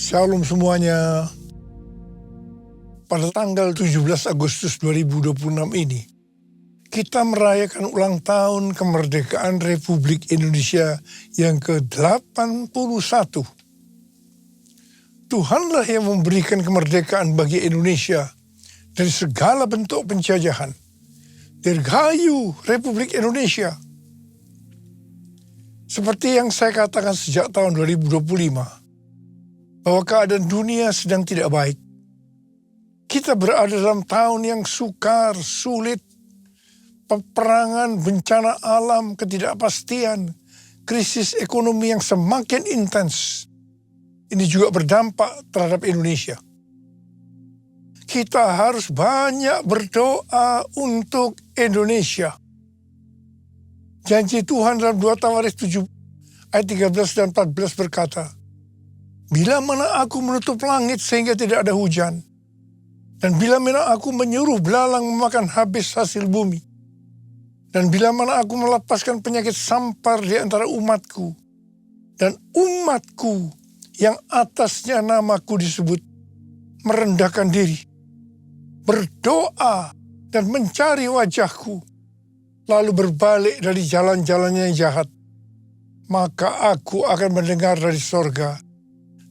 Shalom semuanya. Pada tanggal 17 Agustus 2026 ini, kita merayakan ulang tahun kemerdekaan Republik Indonesia yang ke-81. Tuhanlah yang memberikan kemerdekaan bagi Indonesia dari segala bentuk penjajahan. Dirgahayu Republik Indonesia. Seperti yang saya katakan sejak tahun 2025, bahwa keadaan dunia sedang tidak baik. Kita berada dalam tahun yang sukar, sulit, peperangan, bencana alam, ketidakpastian, krisis ekonomi yang semakin intens. Ini juga berdampak terhadap Indonesia. Kita harus banyak berdoa untuk Indonesia. Janji Tuhan dalam 2 Tawaris 7 ayat 13 dan 14 berkata, "Bila mana aku menutup langit sehingga tidak ada hujan, dan bila mana aku menyuruh belalang memakan habis hasil bumi, dan bila mana aku melepaskan penyakit sampar di antara umatku, dan umatku yang atasnya namaku disebut, merendahkan diri, berdoa dan mencari wajahku, lalu berbalik dari jalan-jalannya yang jahat, maka aku akan mendengar dari sorga,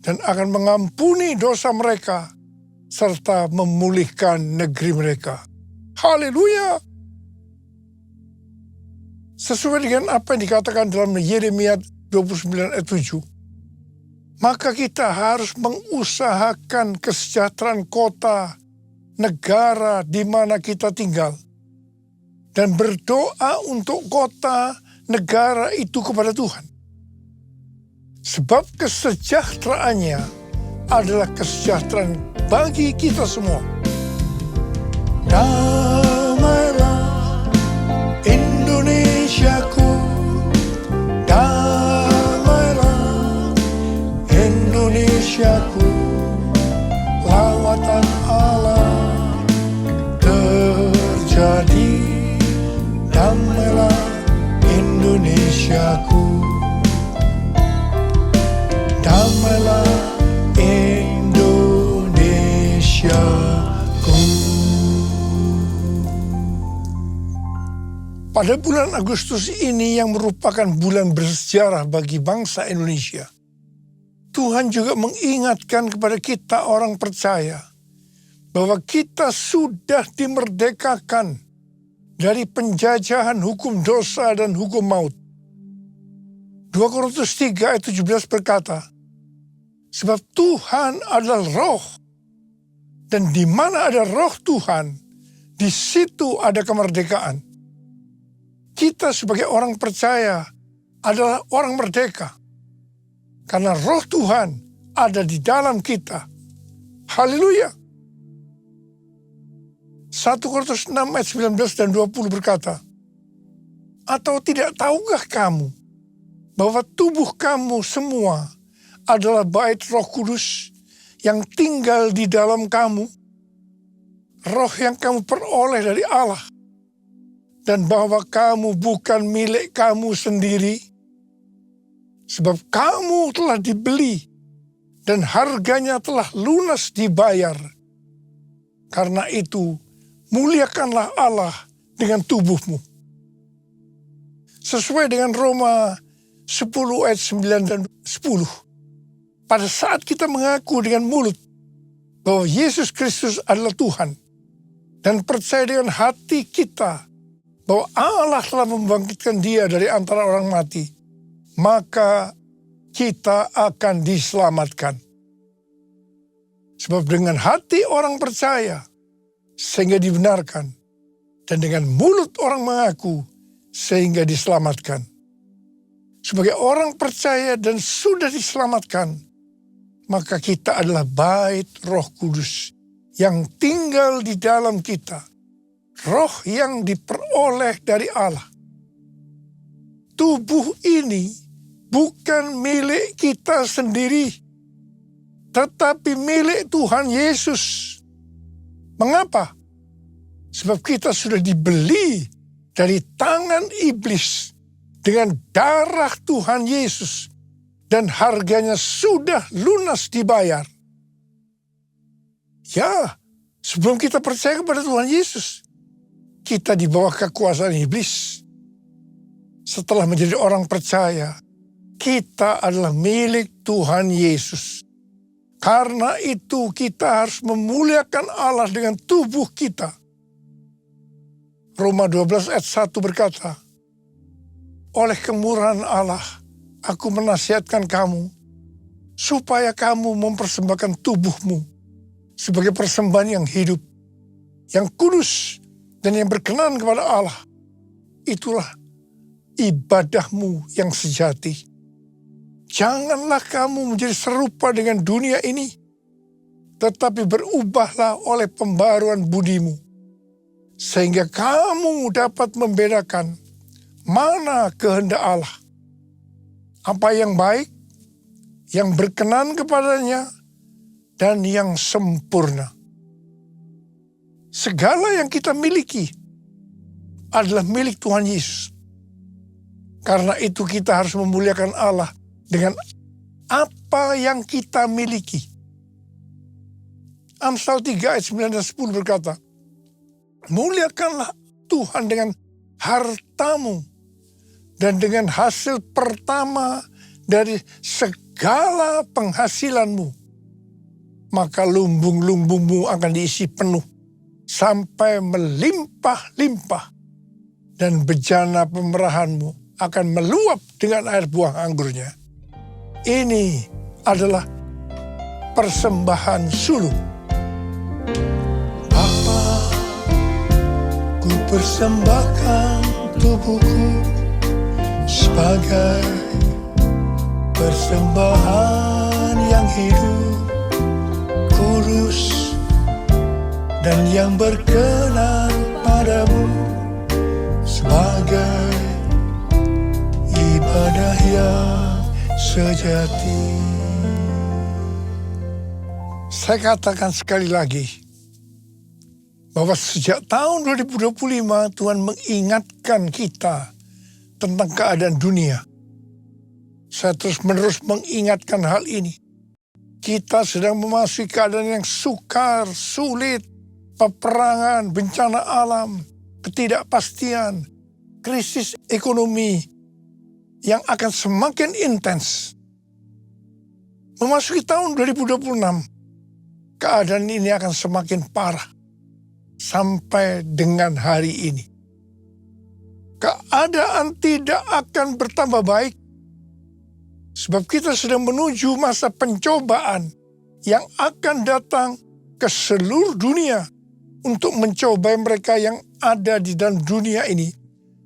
dan akan mengampuni dosa mereka, serta memulihkan negeri mereka." Haleluya! Sesuai dengan apa yang dikatakan dalam Yeremia 29 ayat 7, maka kita harus mengusahakan kesejahteraan kota, negara di mana kita tinggal, dan berdoa untuk kota, negara itu kepada Tuhan. Sebab kesejahteraannya adalah kesejahteraan bagi kita semua. Damailah Indonesiaku, damailah Indonesiaku, lawatan Allah terjadi, damailah Indonesiaku. Damailah Indonesiaku. Pada bulan Agustus ini yang merupakan bulan bersejarah bagi bangsa Indonesia, Tuhan juga mengingatkan kepada kita orang percaya bahwa kita sudah dimerdekakan dari penjajahan hukum dosa dan hukum maut. 2 Korintus 3 ayat 17 berkata, "Sebab Tuhan adalah roh, dan di mana ada roh Tuhan, di situ ada kemerdekaan." Kita sebagai orang percaya adalah orang merdeka, karena roh Tuhan ada di dalam kita. Haleluya! 1 Korintus 6 ayat 19 dan 20 berkata, "Atau tidak tahukah kamu bahwa tubuh kamu semua adalah bait Roh Kudus yang tinggal di dalam kamu, roh yang kamu peroleh dari Allah, dan bahwa kamu bukan milik kamu sendiri, sebab kamu telah dibeli dan harganya telah lunas dibayar. Karena itu, muliakanlah Allah dengan tubuhmu." Sesuai dengan Roma 10 ayat 9 dan 10. Pada saat kita mengaku dengan mulut bahwa Yesus Kristus adalah Tuhan, dan percaya dengan hati kita bahwa Allah telah membangkitkan Dia dari antara orang mati, maka kita akan diselamatkan. Sebab dengan hati orang percaya sehingga dibenarkan, dan dengan mulut orang mengaku sehingga diselamatkan. Sebagai orang percaya dan sudah diselamatkan, maka kita adalah bait Roh Kudus yang tinggal di dalam kita. Roh yang diperoleh dari Allah. Tubuh ini bukan milik kita sendiri, tetapi milik Tuhan Yesus. Mengapa? Sebab kita sudah dibeli dari tangan iblis dengan darah Tuhan Yesus dan harganya sudah lunas dibayar. Ya, sebelum kita percaya kepada Tuhan Yesus, kita di bawah kekuasaan iblis. Setelah menjadi orang percaya, kita adalah milik Tuhan Yesus. Karena itu kita harus memuliakan Allah dengan tubuh kita. Roma 12 ayat 1 berkata, oleh kemurahan Allah, aku menasihatkan kamu, supaya kamu mempersembahkan tubuhmu sebagai persembahan yang hidup, yang kudus, dan yang berkenan kepada Allah. Itulah ibadahmu yang sejati. Janganlah kamu menjadi serupa dengan dunia ini, tetapi berubahlah oleh pembaruan budimu, sehingga kamu dapat membedakan mana kehendak Allah, apa yang baik, yang berkenan kepadanya, dan yang sempurna. Segala yang kita miliki adalah milik Tuhan Yesus. Karena itu kita harus memuliakan Allah dengan apa yang kita miliki. Amsal 3 ayat 9 dan 10 berkata, muliakanlah Tuhan dengan hartamu dan dengan hasil pertama dari segala penghasilanmu. Maka lumbung-lumbungmu akan diisi penuh sampai melimpah-limpah, dan bejana pemerahanmu akan meluap dengan air buah anggurnya. Ini adalah persembahan sulung. Bapa, ku persembahkan tubuhku sebagai persembahan yang hidup, kudus, dan yang berkenan padamu, sebagai ibadah yang sejati. Saya katakan sekali lagi, bahwa sejak tahun 2025 Tuhan mengingatkan kita tentang keadaan dunia. Saya terus-menerus mengingatkan hal ini. Kita sedang memasuki keadaan yang sukar, sulit, peperangan, bencana alam, ketidakpastian, krisis ekonomi yang akan semakin intens. Memasuki tahun 2026, keadaan ini akan semakin parah sampai dengan hari ini. Keadaan tidak akan bertambah baik, sebab kita sedang menuju masa pencobaan yang akan datang ke seluruh dunia untuk mencobai mereka yang ada di dalam dunia ini.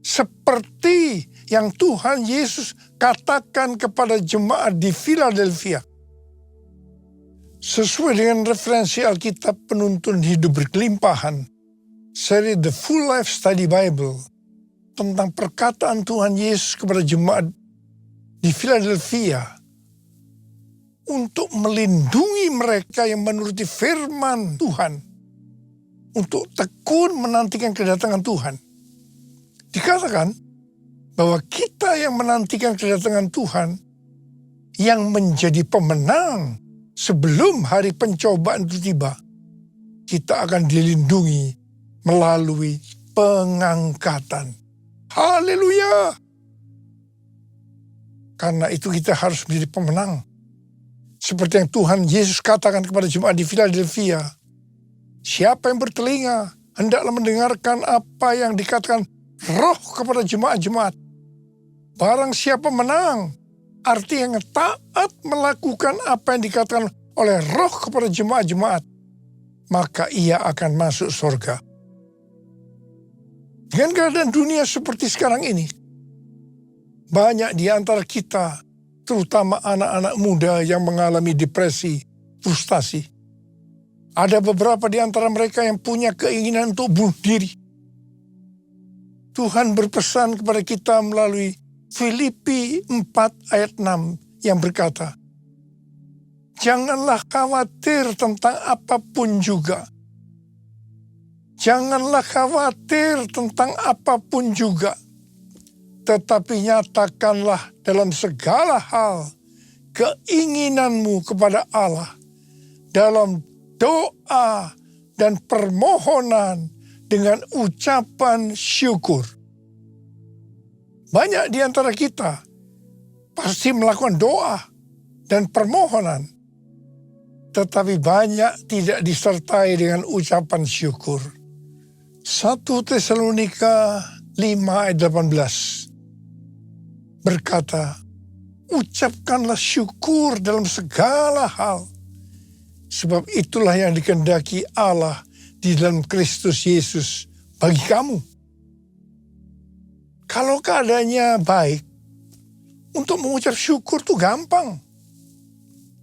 Seperti yang Tuhan Yesus katakan kepada jemaat di Philadelphia. Sesuai dengan referensi Alkitab Penuntun Hidup Berkelimpahan, seri The Full Life Study Bible, tentang perkataan Tuhan Yesus kepada jemaat di Philadelphia untuk melindungi mereka yang menuruti firman Tuhan, untuk tekun menantikan kedatangan Tuhan. Dikatakan bahwa kita yang menantikan kedatangan Tuhan, yang menjadi pemenang sebelum hari pencobaan itu tiba, kita akan dilindungi melalui pengangkatan. Haleluya! Karena itu kita harus menjadi pemenang. Seperti yang Tuhan Yesus katakan kepada jemaat di Philadelphia, siapa yang bertelinga, hendaklah mendengarkan apa yang dikatakan Roh kepada jemaat-jemaat. Barang siapa menang, artinya yang taat melakukan apa yang dikatakan oleh Roh kepada jemaat-jemaat, maka ia akan masuk surga. Dengan keadaan dunia seperti sekarang ini, banyak di antara kita, terutama anak-anak muda yang mengalami depresi, frustasi. Ada beberapa di antara mereka yang punya keinginan untuk bunuh diri. Tuhan berpesan kepada kita melalui Filipi 4 ayat 6 yang berkata, janganlah khawatir tentang apapun juga. Janganlah khawatir tentang apapun juga. Tetapi nyatakanlah dalam segala hal keinginanmu kepada Allah dalam doa dan permohonan dengan ucapan syukur. Banyak di antara kita pasti melakukan doa dan permohonan, tetapi banyak tidak disertai dengan ucapan syukur. 1 Tesalonika 5 ayat 18 berkata, ucapkanlah syukur dalam segala hal, sebab itulah yang dikehendaki Allah di dalam Kristus Yesus bagi kamu. Kalau keadaannya baik, untuk mengucap syukur itu gampang.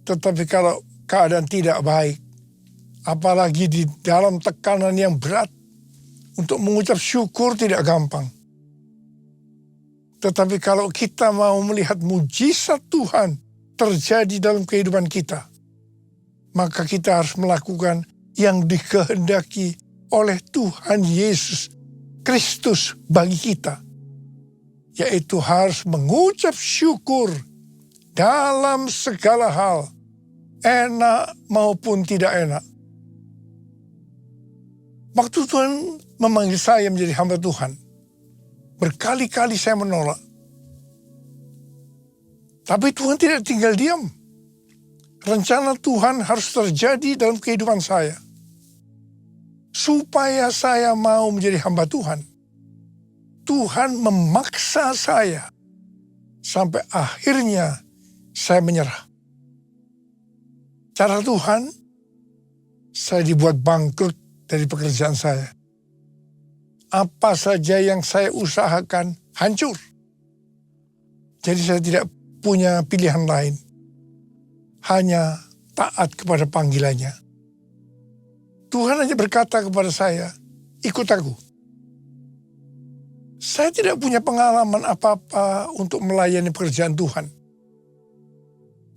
Tetapi kalau keadaan tidak baik, apalagi di dalam tekanan yang berat, untuk mengucap syukur tidak gampang. Tetapi kalau kita mau melihat mujizat Tuhan terjadi dalam kehidupan kita, maka kita harus melakukan yang dikehendaki oleh Tuhan Yesus Kristus bagi kita, yaitu harus mengucap syukur dalam segala hal, enak maupun tidak enak. Waktu Tuhan memanggil saya menjadi hamba Tuhan, berkali-kali saya menolak. Tapi Tuhan tidak tinggal diam. Rencana Tuhan harus terjadi dalam kehidupan saya, supaya saya mau menjadi hamba Tuhan. Tuhan memaksa saya sampai akhirnya saya menyerah. Cara Tuhan, saya dibuat bangkrut dari pekerjaan saya. Apa saja yang saya usahakan hancur. Jadi saya tidak punya pilihan lain, hanya taat kepada panggilannya. Tuhan hanya berkata kepada saya, ikut aku. Saya tidak punya pengalaman apa-apa untuk melayani pekerjaan Tuhan.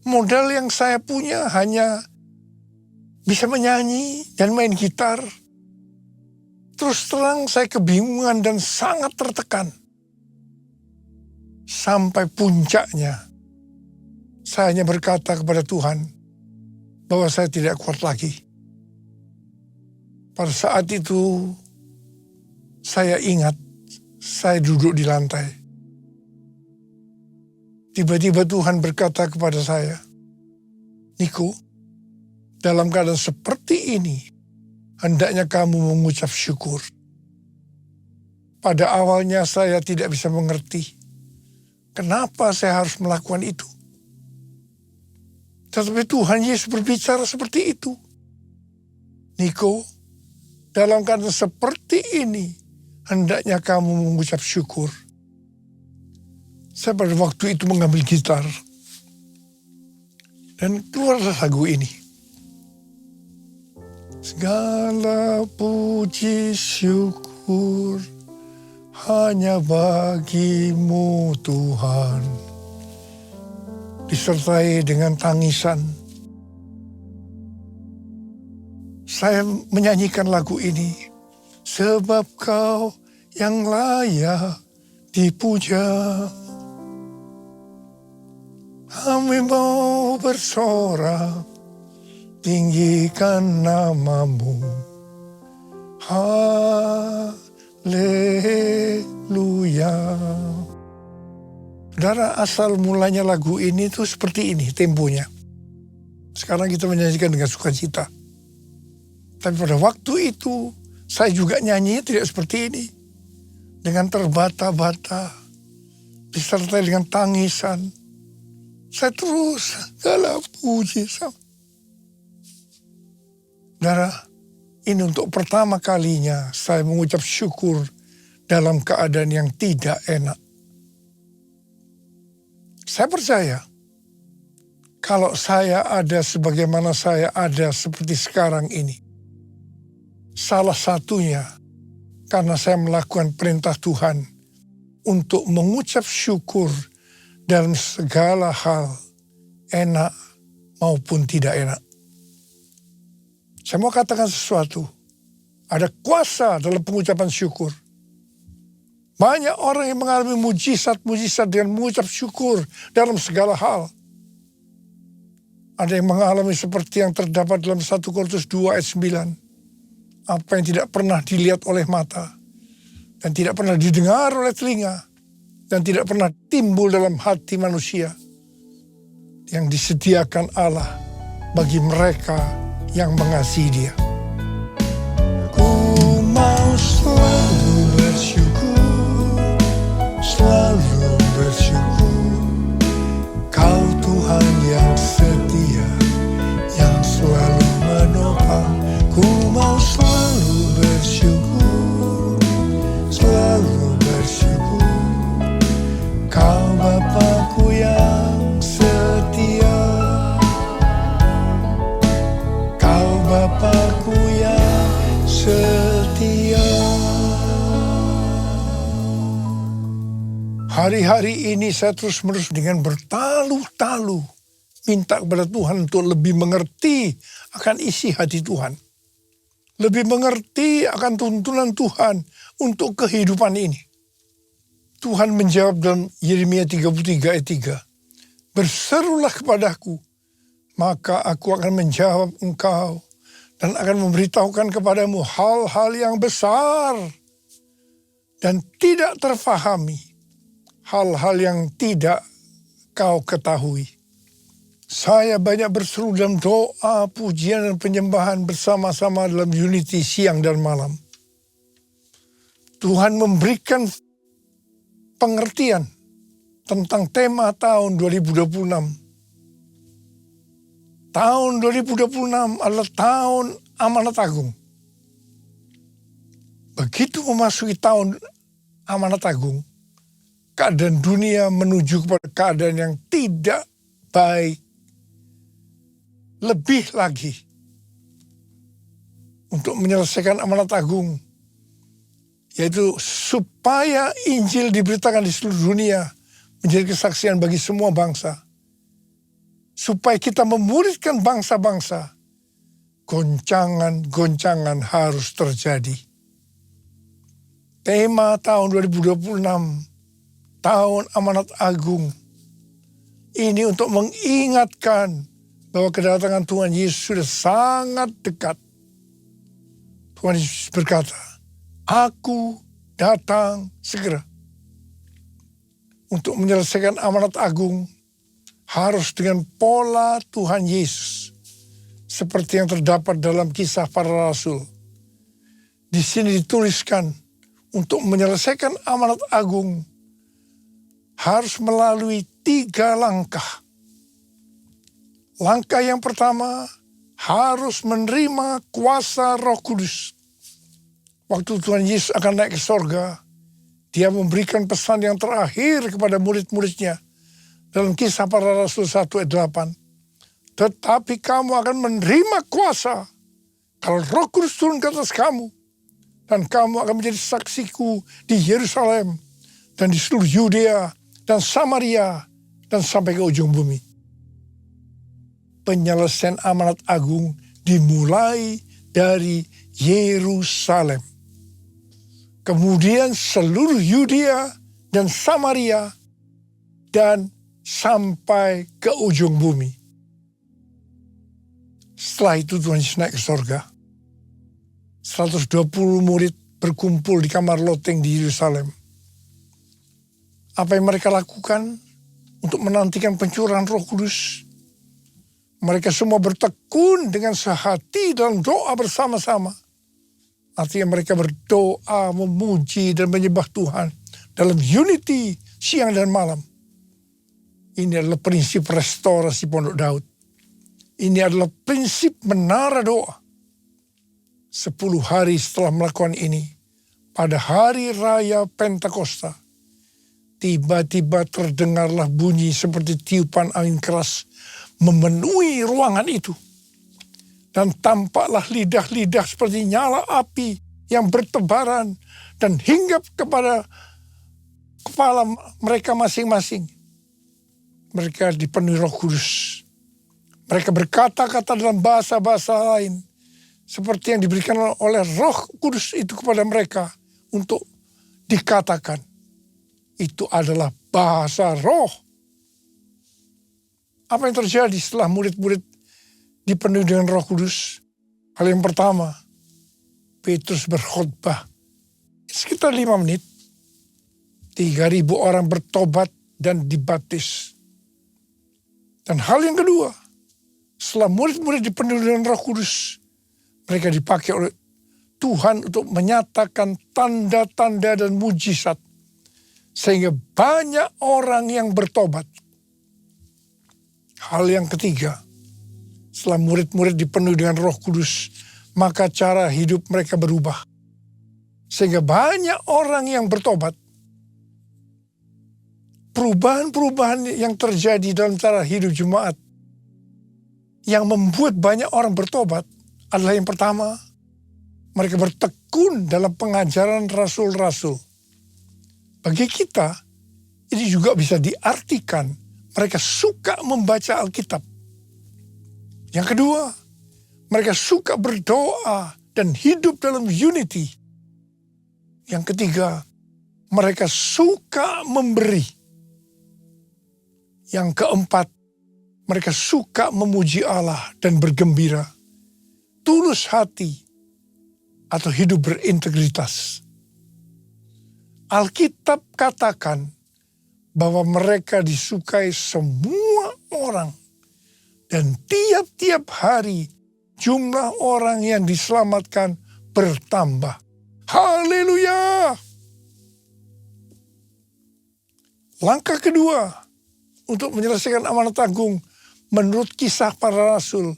Modal yang saya punya hanya bisa menyanyi dan main gitar. Terus terang saya kebingungan dan sangat tertekan. Sampai puncaknya, saya hanya berkata kepada Tuhan bahwa saya tidak kuat lagi. Pada saat itu, saya ingat saya duduk di lantai. Tiba-tiba Tuhan berkata kepada saya, Niko, dalam keadaan seperti ini, hendaknya kamu mengucap syukur. Pada awalnya saya tidak bisa mengerti kenapa saya harus melakukan itu. Tetapi Tuhan Yesus berbicara seperti itu. Niko, dalam keadaan seperti ini, hendaknya kamu mengucap syukur. Saya pada waktu itu mengambil gitar. Dan keluarlah lagu ini. Segala puji syukur hanya bagimu Tuhan. Disertai dengan tangisan. Saya menyanyikan lagu ini. Sebab kau yang layak dipuja. Kami mau bersorak, tinggikan namamu. Haleluya. Saudara, asal mulanya lagu ini tuh seperti ini temponya. Sekarang kita menyanyikan dengan sukacita. Tapi pada waktu itu, saya juga nyanyi tidak seperti ini. Dengan terbata-bata, disertai dengan tangisan. Saya terus segala puji. Saudara, ini untuk pertama kalinya saya mengucap syukur dalam keadaan yang tidak enak. Saya percaya, kalau saya ada sebagaimana saya ada seperti sekarang ini, salah satunya karena saya melakukan perintah Tuhan untuk mengucap syukur dalam segala hal, enak maupun tidak enak. Saya mau katakan sesuatu, ada kuasa dalam pengucapan syukur. Banyak orang yang mengalami mujizat-mujizat dengan mengucap syukur dalam segala hal. Ada yang mengalami seperti yang terdapat dalam 1 Korintus 2 ayat 9. Apa yang tidak pernah dilihat oleh mata, dan tidak pernah didengar oleh telinga, dan tidak pernah timbul dalam hati manusia, yang disediakan Allah bagi mereka yang mengasihi Dia. Ku mau selalu bersyukur, selalu bersyukur. Kau Tuhan yang setia, yang selalu menopang. Ku mau selalu bersyukur, selalu bersyukur. Kau Bapa-Ku yang setia, Kau Bapa-Ku yang setia. Hari-hari ini saya terus-menerus dengan bertalu-talu minta kepada Tuhan untuk lebih mengerti akan isi hati Tuhan. Lebih mengerti akan tuntunan Tuhan untuk kehidupan ini. Tuhan menjawab dalam Yeremia 33 ayat 3. Berserulah kepadaku, maka aku akan menjawab engkau dan akan memberitahukan kepadamu hal-hal yang besar dan tidak terfahami. Hal-hal yang tidak kau ketahui. Saya banyak berseru dalam doa, pujian, dan penyembahan bersama-sama dalam unity siang dan malam. Tuhan memberikan pengertian tentang tema tahun 2026. Tahun 2026 adalah tahun amanat agung. Begitu memasuki tahun amanat agung, keadaan dunia menuju kepada keadaan yang tidak baik. Lebih lagi, untuk menyelesaikan amanat agung, yaitu supaya Injil diberitakan di seluruh dunia, menjadi kesaksian bagi semua bangsa. Supaya kita memuridkan bangsa-bangsa, goncangan-goncangan harus terjadi. Tema tahun 2026, tahun amanat agung, ini untuk mengingatkan bahwa kedatangan Tuhan Yesus sudah sangat dekat. Tuhan Yesus berkata, Aku datang segera. Untuk menyelesaikan amanat agung, harus dengan pola Tuhan Yesus. Seperti yang terdapat dalam Kisah Para Rasul. Di sini dituliskan, untuk menyelesaikan amanat agung, harus melalui 3 langkah. Langkah yang pertama, harus menerima kuasa Roh Kudus. Waktu Tuhan Yesus akan naik ke sorga, Dia memberikan pesan yang terakhir kepada murid-muridnya. Dalam Kisah Para Rasul 1 ayat 8. Tetapi kamu akan menerima kuasa kalau Roh Kudus turun ke atas kamu. Dan kamu akan menjadi saksiku di Yerusalem dan di seluruh Yudea dan Samaria dan sampai ke ujung bumi. Penyelesaian amanat agung dimulai dari Yerusalem. Kemudian seluruh Yudea dan Samaria dan sampai ke ujung bumi. Setelah itu Tuhan Yesus naik ke sorga. 120 murid berkumpul di kamar loteng di Yerusalem. Apa yang mereka lakukan untuk menantikan pencurahan Roh Kudus? Mereka semua bertekun dengan sehati dalam doa bersama-sama. Artinya mereka berdoa, memuji, dan menyembah Tuhan dalam unity siang dan malam. Ini adalah prinsip restorasi Pondok Daud. Ini adalah prinsip menara doa. 10 hari setelah melakukan ini, pada hari raya Pentakosta, tiba-tiba terdengarlah bunyi seperti tiupan angin keras memenuhi ruangan itu. Dan tampaklah lidah-lidah seperti nyala api yang bertebaran dan hinggap kepada kepala mereka masing-masing. Mereka dipenuhi Roh Kudus. Mereka berkata-kata dalam bahasa-bahasa lain, seperti yang diberikan oleh Roh Kudus itu kepada mereka untuk dikatakan. Itu adalah bahasa roh. Apa yang terjadi setelah murid-murid dipenuhi dengan Roh Kudus? Hal yang pertama, Petrus berkhotbah sekitar 5 menit. 3.000 orang bertobat dan dibaptis. Dan hal yang kedua, setelah murid-murid dipenuhi dengan Roh Kudus, mereka dipakai oleh Tuhan untuk menyatakan tanda-tanda dan mujizat, sehingga banyak orang yang bertobat. Hal yang ketiga, setelah murid-murid dipenuhi dengan Roh Kudus, maka cara hidup mereka berubah, sehingga banyak orang yang bertobat. Perubahan-perubahan yang terjadi dalam cara hidup jemaat yang membuat banyak orang bertobat adalah yang pertama, mereka bertekun dalam pengajaran rasul-rasul. Bagi kita, ini juga bisa diartikan mereka suka membaca Alkitab. Yang kedua, mereka suka berdoa dan hidup dalam unity. Yang ketiga, mereka suka memberi. Yang keempat, mereka suka memuji Allah dan bergembira, tulus hati, atau hidup berintegritas. Alkitab katakan bahwa mereka disukai semua orang, dan tiap-tiap hari jumlah orang yang diselamatkan bertambah. Haleluya! Langkah kedua untuk menyelesaikan amanat agung menurut Kisah Para Rasul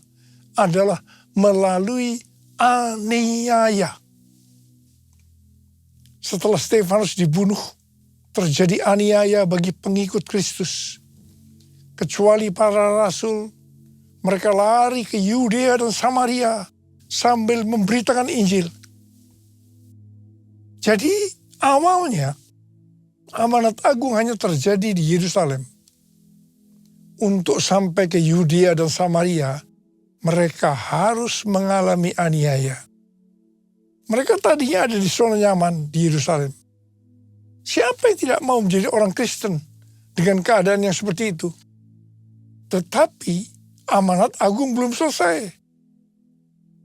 adalah melalui aniaya. Setelah Stefanus dibunuh, terjadi aniaya bagi pengikut Kristus. Kecuali para rasul, mereka lari ke Yudea dan Samaria sambil memberitakan Injil. Jadi awalnya amanat agung hanya terjadi di Yerusalem. Untuk sampai ke Yudea dan Samaria, mereka harus mengalami aniaya. Mereka tadinya ada di zona nyaman di Yerusalem. Siapa yang tidak mau menjadi orang Kristen dengan keadaan yang seperti itu? Tetapi amanat agung belum selesai.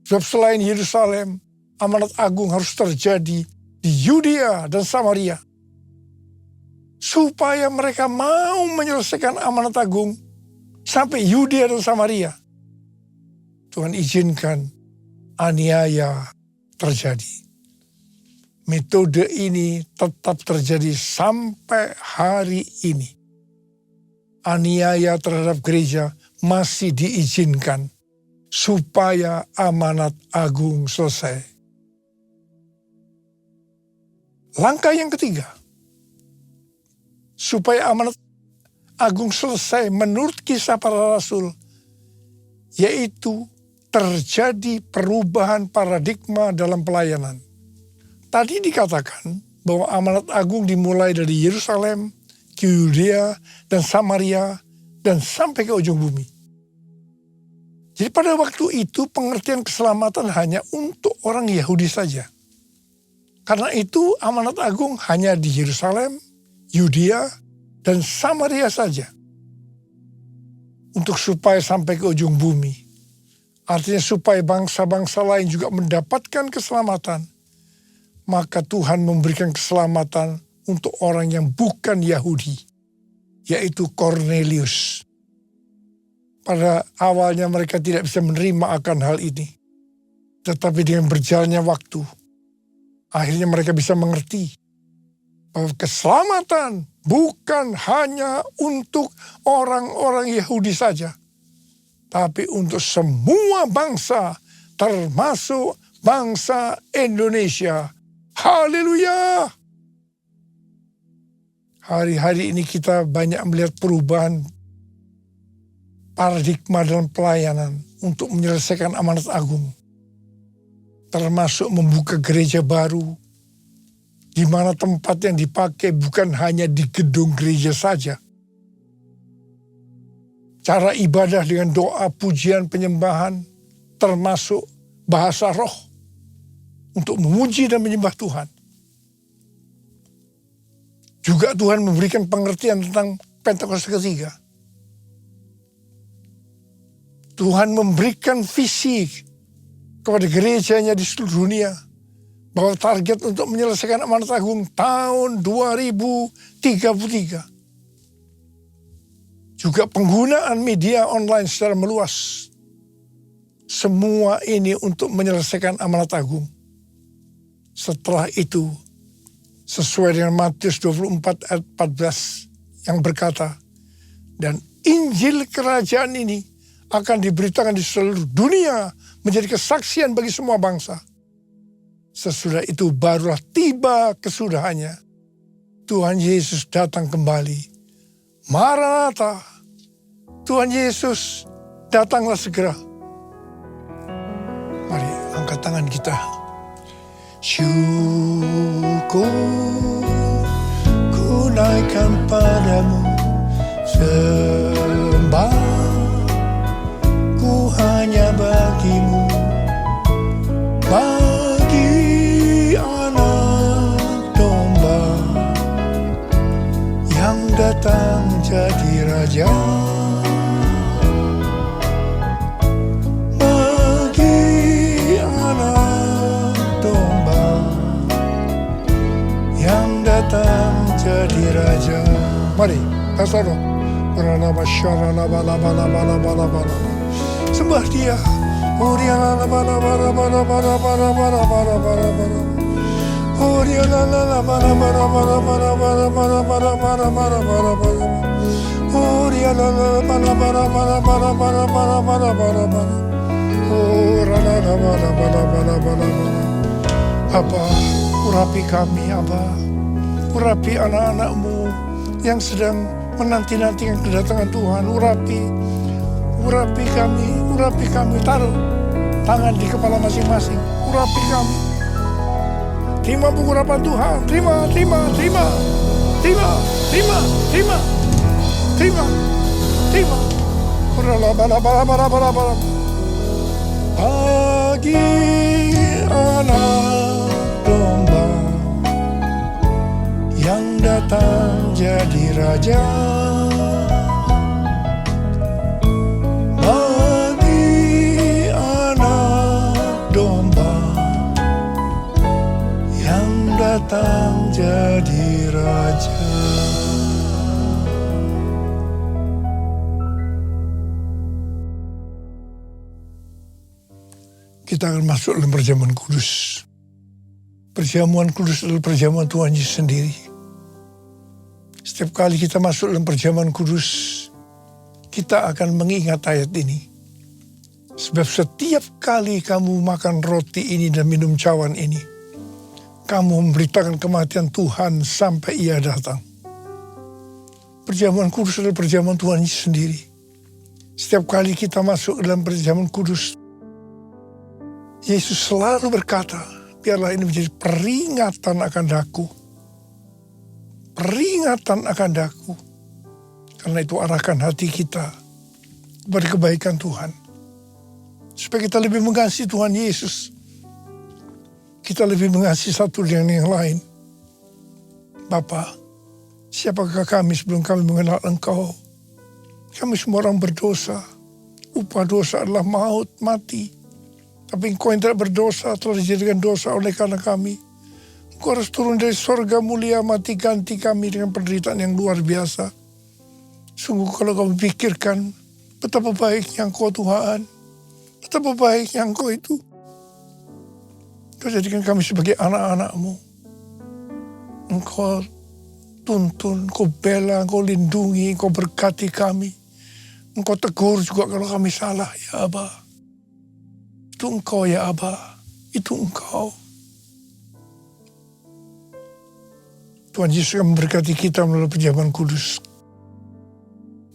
Sebab selain Yerusalem, amanat agung harus terjadi di Yudea dan Samaria. Supaya mereka mau menyelesaikan amanat agung sampai Yudea dan Samaria, Tuhan izinkan aniaya terjadi. Metode ini tetap terjadi sampai hari ini. Aniaya terhadap gereja masih diizinkan supaya amanat agung selesai. Langkah yang ketiga, supaya amanat agung selesai menurut Kisah Para Rasul, yaitu terjadi perubahan paradigma dalam pelayanan. Tadi dikatakan bahwa amanat agung dimulai dari Yerusalem, ke Yudea dan Samaria, dan sampai ke ujung bumi. Jadi pada waktu itu pengertian keselamatan hanya untuk orang Yahudi saja. Karena itu amanat agung hanya di Yerusalem, Yudea, dan Samaria saja. Untuk supaya sampai ke ujung bumi. Artinya supaya bangsa-bangsa lain juga mendapatkan keselamatan. Maka Tuhan memberikan keselamatan untuk orang yang bukan Yahudi. Yaitu Kornelius. Pada awalnya mereka tidak bisa menerima akan hal ini. Tetapi dengan berjalannya waktu, akhirnya mereka bisa mengerti bahwa keselamatan bukan hanya untuk orang-orang Yahudi saja, tapi untuk semua bangsa, termasuk bangsa Indonesia. Haleluya! Hari-hari ini kita banyak melihat perubahan paradigma dalam pelayanan untuk menyelesaikan amanat agung. Termasuk membuka gereja baru, di mana tempat yang dipakai bukan hanya di gedung gereja saja. Cara ibadah dengan doa, pujian, penyembahan, termasuk bahasa roh, untuk memuji dan menyembah Tuhan. Juga Tuhan memberikan pengertian tentang Pentakosta ketiga. Tuhan memberikan visi kepada gerejanya di seluruh dunia, bahwa target untuk menyelesaikan amanat agung tahun 2033. Juga penggunaan media online secara meluas. Semua ini untuk menyelesaikan amanat agung. Setelah itu, sesuai dengan Matius 24 ayat 14 yang berkata, dan Injil kerajaan ini akan diberitakan di seluruh dunia menjadi kesaksian bagi semua bangsa. Sesudah itu barulah tiba kesudahannya. Tuhan Yesus datang kembali. Maranatha, Tuhan Yesus datanglah segera. Mari angkat tangan kita. Syukur ku naikkan padamu, sembah ku hanya bagimu, bagi anak domba yang datang jadi raja. Bagi anak domba yang datang jadi raja. Mari, kasar dong. Sembah dia. Abba, urapi kami, Abba. Urapi anak-anak-mu yang sedang menanti-nantikan kedatangan Tuhan. Urapi kami, taruh tangan di kepala masing-masing. Urapi kami. Terima pengurapan Tuhan. Terima. Bagi anak domba yang datang jadi raja. Bagi anak domba yang datang jadi raja. Kita akan masuk dalam perjamuan kudus. Perjamuan kudus adalah perjamuan Tuhan Yesus sendiri. Setiap kali kita masuk dalam perjamuan kudus, kita akan mengingat ayat ini. Sebab setiap kali kamu makan roti ini dan minum cawan ini, kamu memberitakan kematian Tuhan sampai Ia datang. Perjamuan kudus adalah perjamuan Tuhan Yesus sendiri. Setiap kali kita masuk dalam perjamuan kudus, Yesus selalu berkata, biarlah ini menjadi peringatan akan daku. Peringatan akan daku. Karena itu arahkan hati kita kepada kebaikan Tuhan. Supaya kita lebih mengasihi Tuhan Yesus. Kita lebih mengasihi satu dengan yang lain. Bapa, siapakah kami sebelum kami mengenal Engkau? Kami semua orang berdosa. Upah dosa adalah maut, mati. Tapi Engkau yang tidak berdosa telah dijadikan dosa oleh karena kami. Engkau harus turun dari sorga mulia, mati ganti kami dengan penderitaan yang luar biasa. Sungguh kalau kau pikirkan betapa baiknya Engkau Tuhan, betapa baiknya Engkau itu. Kau jadikan kami sebagai anak-anak-Mu. Engkau tuntun, Engkau bela, Engkau lindungi, Engkau berkati kami. Engkau tegur juga kalau kami salah, ya Abba. Itu Engkau ya Abba, itu Engkau. Tuhan Yesus akan memberkati kita melalui perjamuan kudus.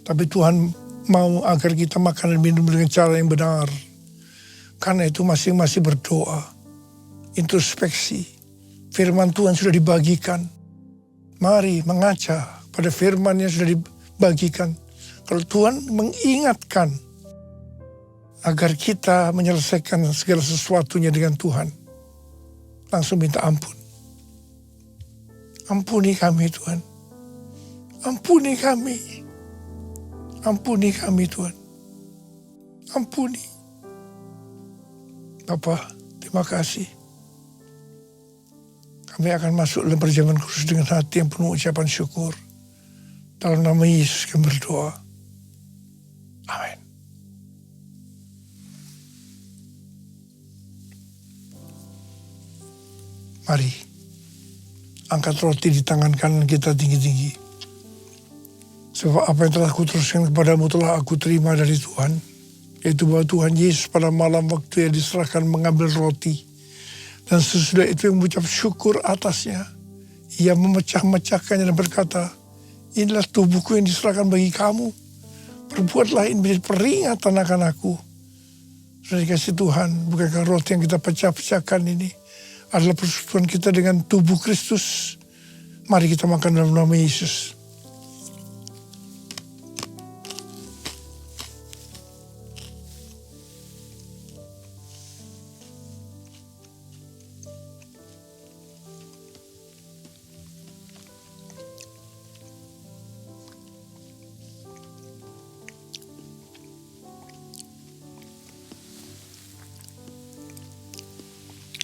Tapi Tuhan mau agar kita makan dan minum dengan cara yang benar. Karena itu masing-masing berdoa, introspeksi. Firman Tuhan sudah dibagikan. Mari mengaca pada firman yang sudah dibagikan. Kalau Tuhan mengingatkan agar kita menyelesaikan segala sesuatunya dengan Tuhan, langsung minta ampun. Ampuni kami Tuhan. Ampuni kami. Ampuni kami Tuhan. Ampuni. Bapa, terima kasih. Kami akan masuk dalam perjamuan kudus dengan hati yang penuh ucapan syukur. Dalam nama Yesus kami berdoa. Amin. Mari, angkat roti di tangan kanan kita tinggi-tinggi. Sebab apa yang telah aku teruskan kepadamu telah aku terima dari Tuhan. Yaitu bahwa Tuhan Yesus pada malam waktu yang diserahkan mengambil roti. Dan sesudah itu yang mengucap syukur atasnya. Ia memecah-mecahkannya dan berkata, inilah tubuhku yang diserahkan bagi kamu. Perbuatlah ini menjadi peringatan akan aku. Sudah dikasih Tuhan, bukankah roti yang kita pecah-pecahkan ini adalah persekutuan kita dengan tubuh Kristus. Mari kita makan dalam nama Yesus.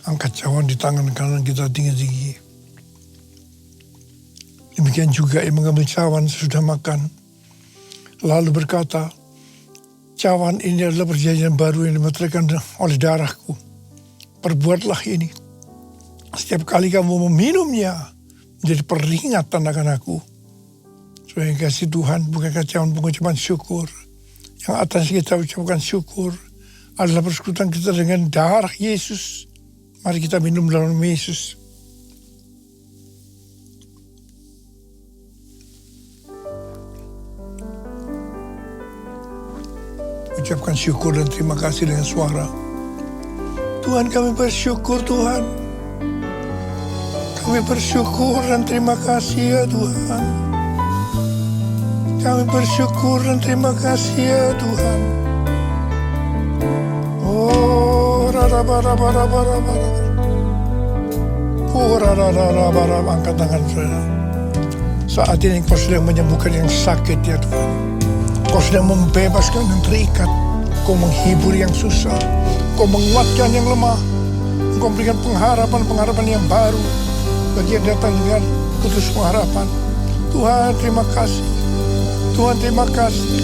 Angkat cawan di tangan kanan kita tinggi-tinggi. Demikian juga ia mengambil cawan sesudah makan. Lalu berkata, cawan ini adalah perjanjian baru yang dimeteraikan oleh darahku. Perbuatlah ini. Setiap kali kamu meminumnya, menjadi peringatan akan aku. Supaya kasih Tuhan, bukankah cawan pengucapan syukur. Yang atas kita ucapkan syukur adalah persekutuan kita dengan darah Yesus. Mari kita minum dalam nama Yesus. Ucapkan syukur dan terima kasih dengan suara. Tuhan, kami bersyukur Tuhan. Kami bersyukur dan terima kasih ya Tuhan. Kami bersyukur dan terima kasih ya Tuhan. Oh, rara-bara-bara-bara-bara. Angkat tangan saudara. Saat ini kau sedang menyembuhkan yang sakit ya Tuhan. Kau sedang membebaskan yang terikat. Kau menghibur yang susah. Kau menguatkan yang lemah. Kau memberikan pengharapan yang baru bagi yang datang dengan putus pengharapan. Tuhan terima kasih. Tuhan terima kasih.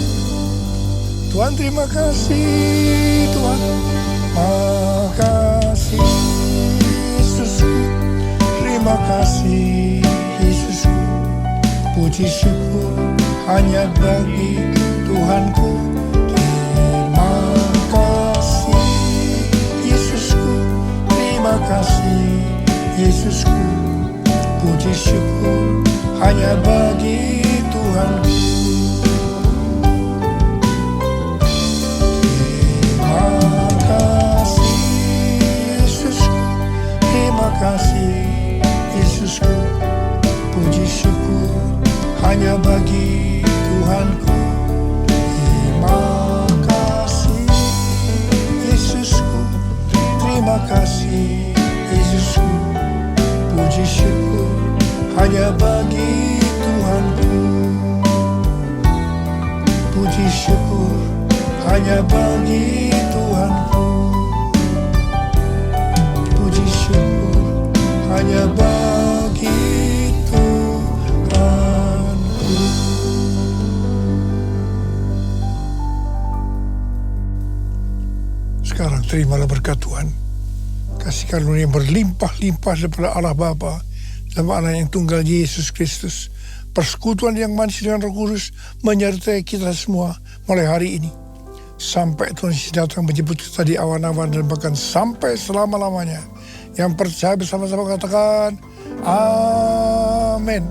Tuhan terima kasih. Tuhan makasih Yesusku. Terima kasih Yesusku. Puji syukur hanya bagi Tuhanku. Terima kasih Yesusku. Terima kasih Yesusku. Puji syukur hanya bagi Tuhanku. Terima kasih Yesusku. Terima kasih Yesusku, puji syukur hanya bagi Tuhanku. Terima kasih Yesusku, terima kasih Yesusku, puji syukur hanya bagi Tuhanku. Puji syukur hanya bagi Tuhanku. Puji syukur hanya bagi Tuhanku. Sekarang terimalah berkat Tuhan. Kasih karunia yang berlimpah-limpah daripada Allah Bapa dalam Anak yang tunggal Yesus Kristus. Persekutuan yang manis dengan Roh Kudus menyertai kita semua mulai hari ini. Sampai Tuhan Yesus datang menjemput kita di awan-awan dan bahkan sampai selama-lamanya. Yang percaya bersama-sama katakan, Amin.